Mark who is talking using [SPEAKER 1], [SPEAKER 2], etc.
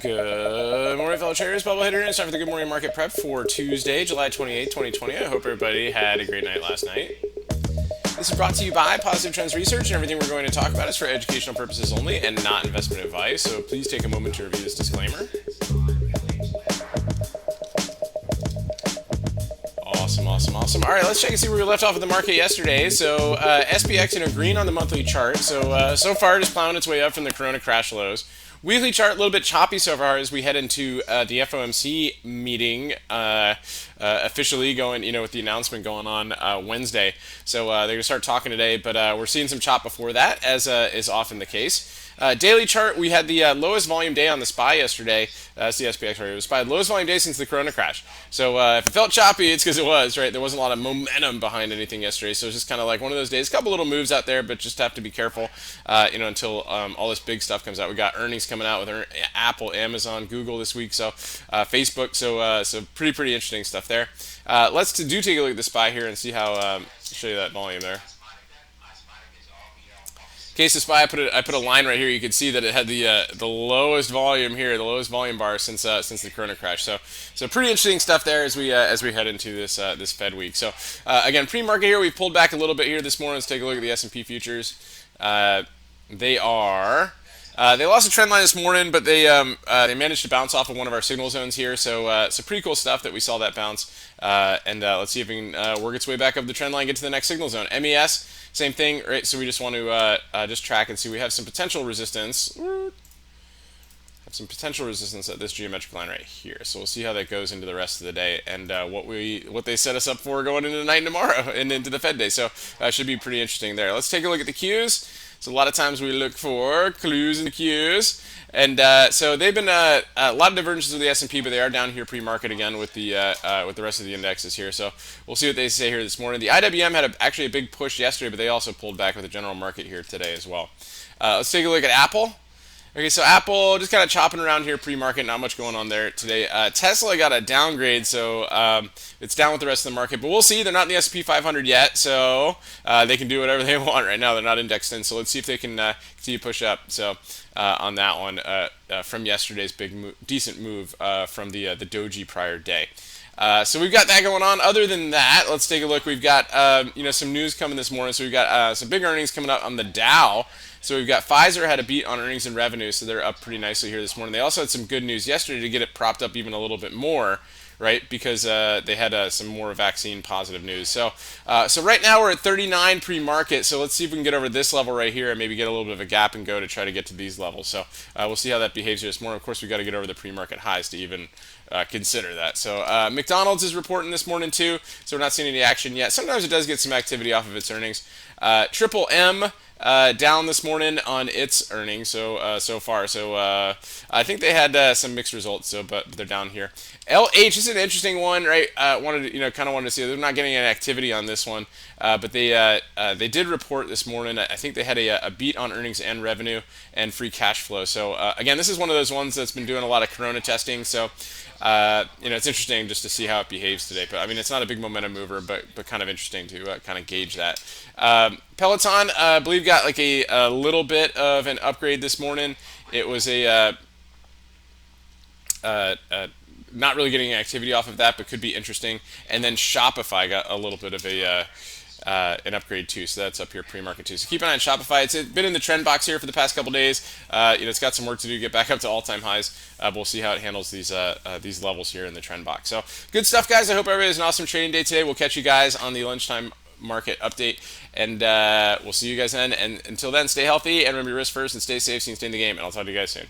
[SPEAKER 1] Good morning, fellow traders. Bubble Hitter, and it's time for the Good Morning Market Prep for Tuesday, July 28th, 2020. I hope everybody had a great night last night. This is brought to you by Positive Trends Research, and everything we're going to talk about is for educational purposes only and not investment advice, so please take a moment to review this disclaimer. Awesome, awesome, awesome. All right, let's check and see where we left off with the market yesterday. So SPX, green on the monthly chart. So far, just plowing its way up from the Corona crash lows. Weekly chart a little bit choppy so far as we head into the FOMC meeting, officially going, with the announcement going on Wednesday. So they're going to start talking today, but we're seeing some chop before that, as is often the case. Daily chart, we had the lowest volume day on the SPY yesterday. That's the SPX right here. The SPY, lowest volume day since the Corona crash. So if it felt choppy, it's because it was, right? There wasn't a lot of momentum behind anything yesterday. So it's just kind of like one of those days. A couple little moves out there, but just have to be careful, until all this big stuff comes out. We got earnings coming out with Apple, Amazon, Google this week. So Facebook. So pretty interesting stuff there. Let's take a look at the SPY here and see how, show you that volume there. Case of SPY, I put a line right here. You can see that it had the lowest volume here, the lowest volume bar since the Corona crash. So pretty interesting stuff there as we head into this Fed week. So again, pre-market here, we've pulled back a little bit here this morning. Let's take a look at the S&P futures. They lost a trend line this morning, but they managed to bounce off of one of our signal zones here. So pretty cool stuff that we saw that bounce. And let's see if we can work its way back up the trend line, get to the next signal zone. MES, same thing, right? So we just want to just track and see. We have some potential resistance. Have some potential resistance at this geometric line right here. So we'll see how that goes into the rest of the day and what they set us up for going into tonight and tomorrow and into the Fed day. So should be pretty interesting there. Let's take a look at the Qs. So a lot of times we look for clues in the Qs, and so they've been a lot of divergences with the S&P, but they are down here pre-market again with the rest of the indexes here. So we'll see what they say here this morning. The IWM had actually a big push yesterday, but they also pulled back with the general market here today as well. Let's take a look at Apple. Okay, so Apple just kind of chopping around here pre-market, not much going on there today. Tesla got a downgrade, so it's down with the rest of the market. But we'll see. They're not in the S&P 500 yet, so they can do whatever they want right now. They're not indexed in, so let's see if they can continue to push up. So on that one, from yesterday's decent move from the doji prior day. So we've got that going on. Other than that, let's take a look. We've got some news coming this morning. So we've got some big earnings coming up on the Dow. So we've got Pfizer had a beat on earnings and revenue, so they're up pretty nicely here this morning. They also had some good news yesterday to get it propped up even a little bit more, right? Because they had some more vaccine positive news. So right now we're at 39 pre-market. So let's see if we can get over this level right here and maybe get a little bit of a gap and go to try to get to these levels. So we'll see how that behaves here this morning. Of course, we got to get over the pre-market highs to even consider that. So McDonald's is reporting this morning too. So we're not seeing any action yet. Sometimes it does get some activity off of its earnings. Triple M. Down this morning on its earnings so far. So I think they had some mixed results. But they're down here. LH is an interesting one, right? Wanted to see. They're not getting any activity on this one, but they did report this morning. I think they had a beat on earnings and revenue and free cash flow. So again, this is one of those ones that's been doing a lot of Corona testing. So it's interesting just to see how it behaves today. But I mean, it's not a big momentum mover, but kind of interesting to kind of gauge that. Peloton, I believe, got like a little bit of an upgrade this morning. It was not really getting activity off of that, but could be interesting. And then Shopify got a little bit of an upgrade too, so that's up here pre-market too. So keep an eye on Shopify. It's been in the trend box here for the past couple days. It's got some work to do to get back up to all-time highs. But we'll see how it handles these levels here in the trend box. So good stuff, guys. I hope everybody has an awesome trading day today. We'll catch you guys on the lunchtime market update, and we'll see you guys then. And until then, stay healthy and remember your risk first and stay safe so you can stay in the game. And I'll talk to you guys soon.